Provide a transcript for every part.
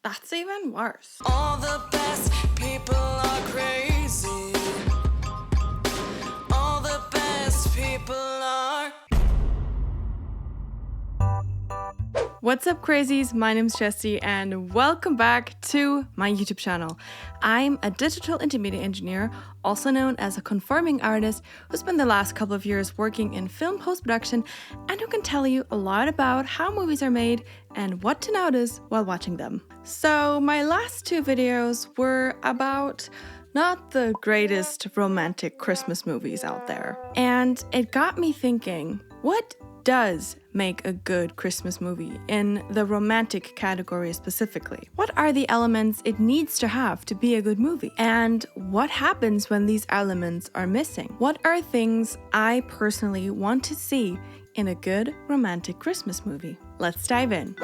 That's even worse. All the best people are crazy. All the best people are. What's up, crazies? My name's Jessie and welcome back to my YouTube channel. I'm a digital intermediate engineer, also known as a conforming artist who spent the last couple of years working in film post-production and who can tell you a lot about how movies are made and what to notice while watching them. So my last two videos were about not the greatest romantic Christmas movies out there. And it got me thinking, what does make a good Christmas movie in the romantic category specifically? What are the elements it needs to have to be a good movie? And what happens when these elements are missing? What are things I personally want to see in a good romantic Christmas movie? Let's dive in.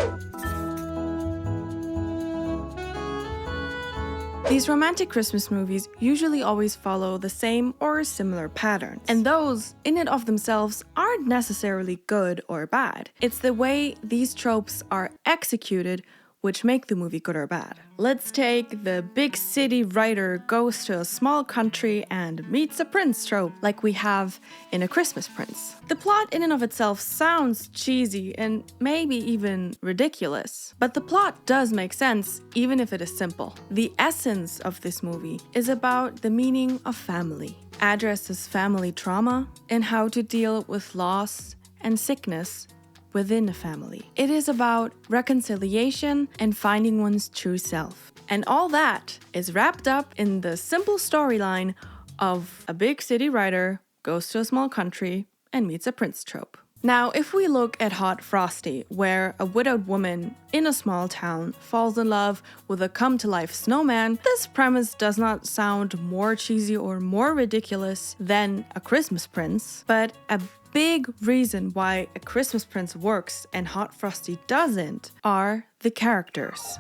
These romantic Christmas movies usually always follow the same or similar patterns, and those, in and of themselves, aren't necessarily good or bad. It's the way these tropes are executed which make the movie good or bad. Let's take the big city writer goes to a small country and meets a prince trope like we have in A Christmas Prince. The plot in and of itself sounds cheesy and maybe even ridiculous, but the plot does make sense even if it is simple. The essence of this movie is about the meaning of family, addresses family trauma and how to deal with loss and sickness within a family. It is about reconciliation and finding one's true self. And all that is wrapped up in the simple storyline of a big city writer goes to a small country and meets a prince trope. Now, if we look at Hot Frosty, where a widowed woman in a small town falls in love with a come-to-life snowman, this premise does not sound more cheesy or more ridiculous than A Christmas Prince, but a big reason why A Christmas Prince works and Hot Frosty doesn't are the characters.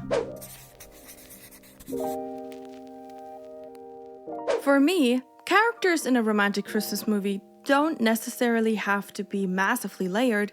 For me, characters in a romantic Christmas movie don't necessarily have to be massively layered,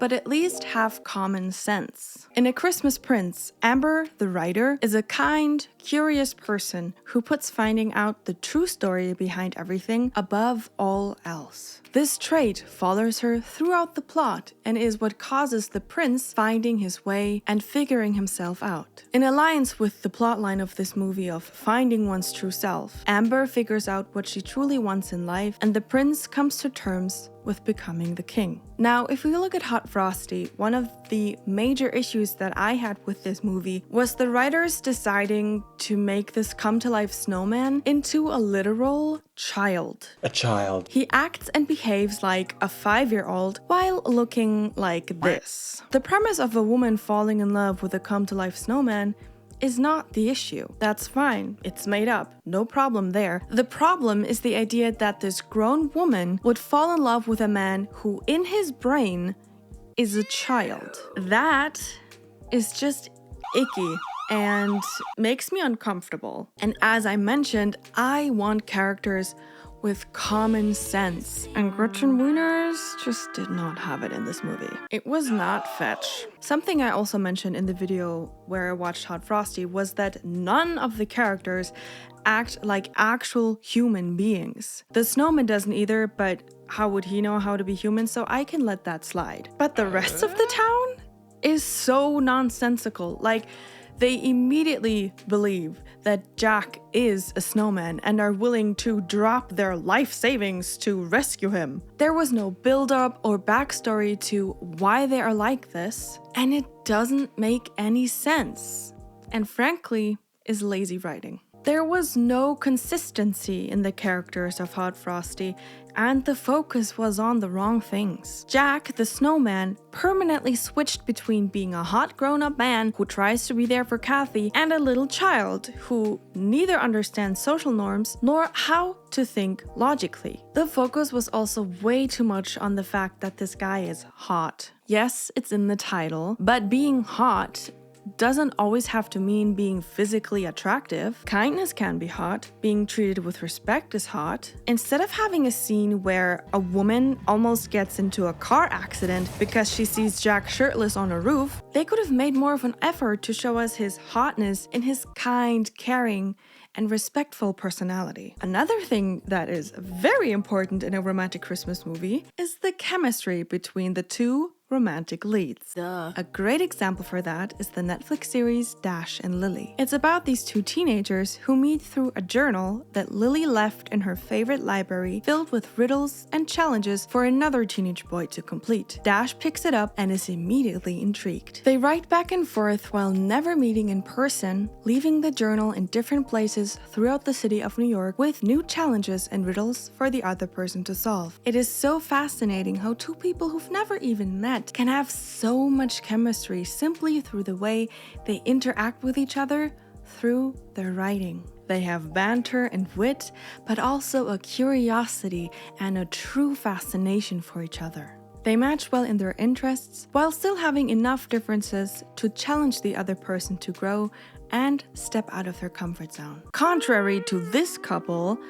but at least have common sense. In A Christmas Prince, Amber, the writer, is a kind, curious person who puts finding out the true story behind everything above all else. This trait follows her throughout the plot and is what causes the prince finding his way and figuring himself out. In alliance with the plotline of this movie of finding one's true self, Amber figures out what she truly wants in life and the prince comes to terms with becoming the king. Now, if we look at Hot Frosty, one of the major issues that I had with this movie was the writers deciding to make this come-to-life snowman into a literal child. A child. He acts and behaves like a 5-year-old while looking like this. The premise of a woman falling in love with a come-to-life snowman is not the issue. That's fine. It's made up. No problem there. The problem is the idea that this grown woman would fall in love with a man who, in his brain, is a child. That is just icky and makes me uncomfortable. And as I mentioned, I want characters with common sense, and Gretchen Wieners just did not have it in this movie. It was not fetch. Something I also mentioned in the video where I watched Hot Frosty was that none of the characters act like actual human beings. The snowman doesn't either, but how would he know how to be human? So I can let that slide. But the rest of the town is so nonsensical. Like, they immediately believe that Jack is a snowman and are willing to drop their life savings to rescue him. There was no build-up or backstory to why they are like this, and it doesn't make any sense. And frankly, is lazy writing. There was no consistency in the characters of Hot Frosty, and the focus was on the wrong things. Jack, the snowman, permanently switched between being a hot grown-up man who tries to be there for Kathy and a little child who neither understands social norms nor how to think logically. The focus was also way too much on the fact that this guy is hot. Yes, it's in the title, but being hot doesn't always have to mean being physically attractive. Kindness can be hot. Being treated with respect is hot. Instead of having a scene where a woman almost gets into a car accident because she sees Jack shirtless on a roof, they could have made more of an effort to show us his hotness in his kind, caring, and respectful personality. Another thing that is very important in a romantic Christmas movie is the chemistry between the two romantic leads. Duh. A great example for that is the Netflix series Dash and Lily. It's about these two teenagers who meet through a journal that Lily left in her favorite library filled with riddles and challenges for another teenage boy to complete. Dash picks it up and is immediately intrigued. They write back and forth while never meeting in person, leaving the journal in different places throughout the city of New York with new challenges and riddles for the other person to solve. It is so fascinating how two people who've never even met can have so much chemistry simply through the way they interact with each other through their writing. They have banter and wit, but also a curiosity and a true fascination for each other. They match well in their interests while still having enough differences to challenge the other person to grow and step out of their comfort zone. Contrary to this couple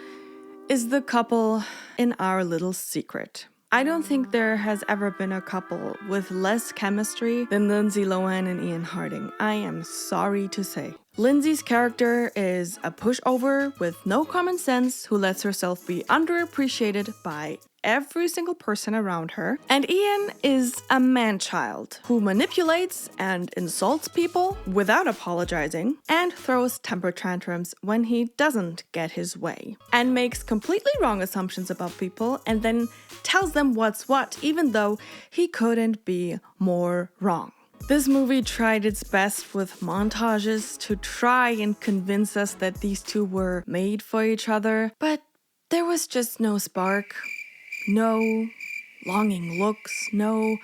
is the couple in Our Little Secret. I don't think there has ever been a couple with less chemistry than Lindsay Lohan and Ian Harding. I am sorry to say. Lindsay's character is a pushover with no common sense who lets herself be underappreciated by every single person around her. And Ian is a man-child who manipulates and insults people without apologizing and throws temper tantrums when he doesn't get his way and makes completely wrong assumptions about people and then tells them what's what, even though he couldn't be more wrong. This movie tried its best with montages to try and convince us that these two were made for each other, but there was just no spark. No longing looks, no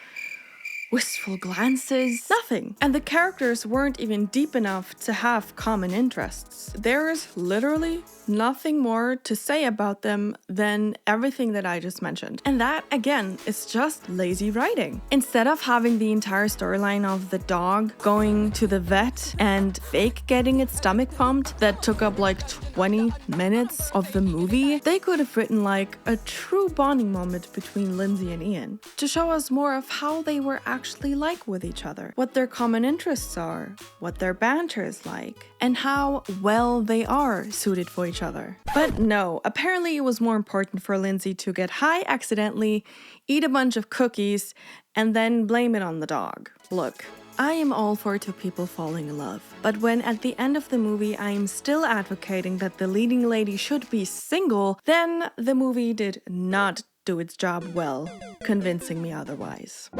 wistful glances, nothing. And the characters weren't even deep enough to have common interests. There's literally nothing more to say about them than everything that I just mentioned. And that, again, is just lazy writing. Instead of having the entire storyline of the dog going to the vet and fake getting its stomach pumped that took up like 20 minutes of the movie, they could have written like a true bonding moment between Lindsay and Ian to show us more of how they were actually like with each other, what their common interests are, what their banter is like, and how well they are suited for each other. But no, apparently it was more important for Lindsay to get high accidentally, eat a bunch of cookies, and then blame it on the dog. Look, I am all for two people falling in love, but when at the end of the movie I am still advocating that the leading lady should be single, then the movie did not do its job well, convincing me otherwise.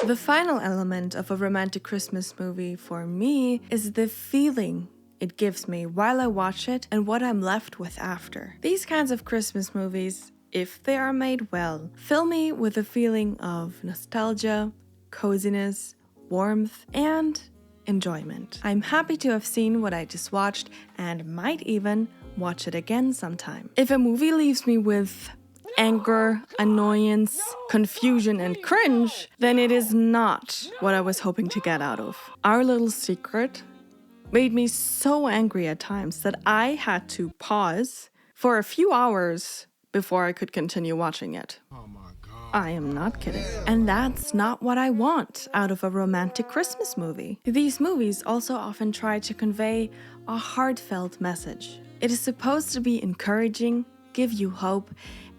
The final element of a romantic Christmas movie for me is the feeling it gives me while I watch it and what I'm left with after. These kinds of Christmas movies, if they are made well, fill me with a feeling of nostalgia, coziness, warmth, and enjoyment. I'm happy to have seen what I just watched and might even watch it again sometime. If a movie leaves me with anger, annoyance, confusion, and cringe, then it is not what I was hoping to get out of. Our Little Secret made me so angry at times that I had to pause for a few hours before I could continue watching it. Oh my God. I am not kidding. And that's not what I want out of a romantic Christmas movie. These movies also often try to convey a heartfelt message. It is supposed to be encouraging, give you hope,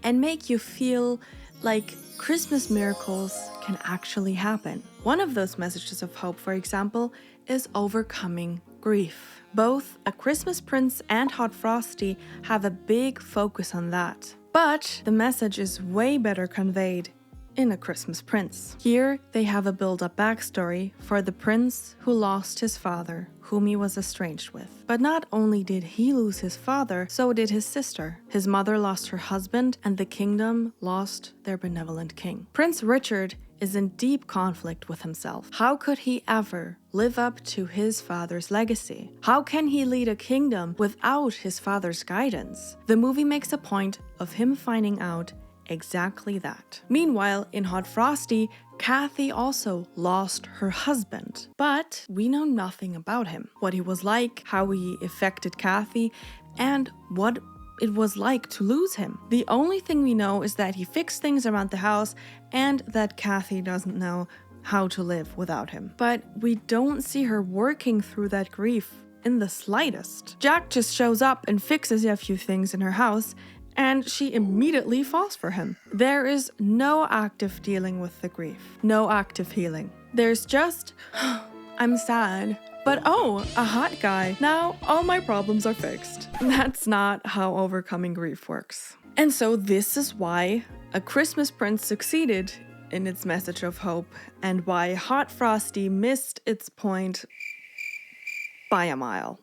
and make you feel like Christmas miracles can actually happen. One of those messages of hope, for example, is overcoming grief. Both A Christmas Prince and Hot Frosty have a big focus on that. But the message is way better conveyed in A Christmas Prince. Here, they have a build-up backstory for the prince who lost his father, whom he was estranged with. But not only did he lose his father, so did his sister. His mother lost her husband, and the kingdom lost their benevolent king. Prince Richard is in deep conflict with himself. How could he ever live up to his father's legacy? How can he lead a kingdom without his father's guidance? The movie makes a point of him finding out exactly that. Meanwhile, in Hot Frosty, Kathy also lost her husband, but we know nothing about him. What he was like, how he affected Kathy, and what it was like to lose him. The only thing we know is that he fixed things around the house and that Kathy doesn't know how to live without him. But we don't see her working through that grief in the slightest. Jack just shows up and fixes a few things in her house, and she immediately falls for him. There is no active dealing with the grief, no active healing. There's just, I'm sad, but oh, a hot guy. Now all my problems are fixed. That's not how overcoming grief works. And so this is why A Christmas Prince succeeded in its message of hope, and why Hot Frosty missed its point by a mile.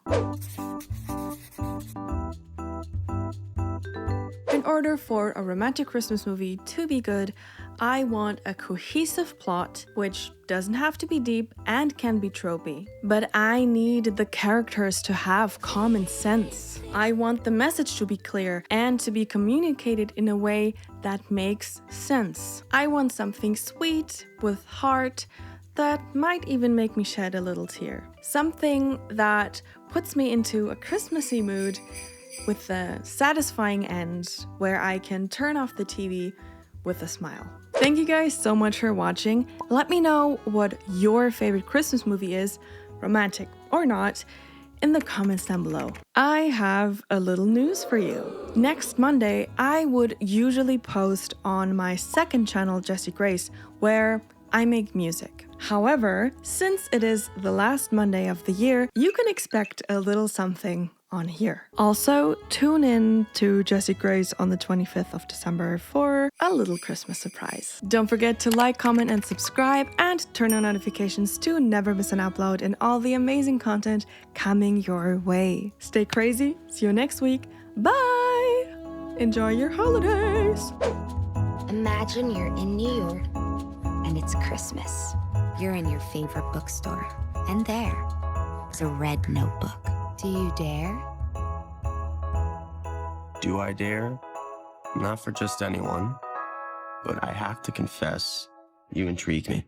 In order for a romantic Christmas movie to be good, I want a cohesive plot, which doesn't have to be deep and can be tropey. But I need the characters to have common sense. I want the message to be clear and to be communicated in a way that makes sense. I want something sweet with heart that might even make me shed a little tear. Something that puts me into a Christmassy mood with a satisfying end where I can turn off the TV with a smile. Thank you guys so much for watching. Let me know what your favorite Christmas movie is, romantic or not, in the comments down below. I have a little news for you. Next Monday, I would usually post on my second channel, Jessie Grace, where I make music. However, since it is the last Monday of the year, you can expect a little something on here. Also, tune in to Jessie Grace on the 25th of December for a little Christmas surprise. Don't forget to like, comment, and subscribe, and turn on notifications to never miss an upload and all the amazing content coming your way. Stay crazy. See you next week. Bye! Enjoy your holidays! Imagine you're in New York and it's Christmas. You're in your favorite bookstore, and there's a red notebook. Do you dare? Do I dare? Not for just anyone, but I have to confess, you intrigue me.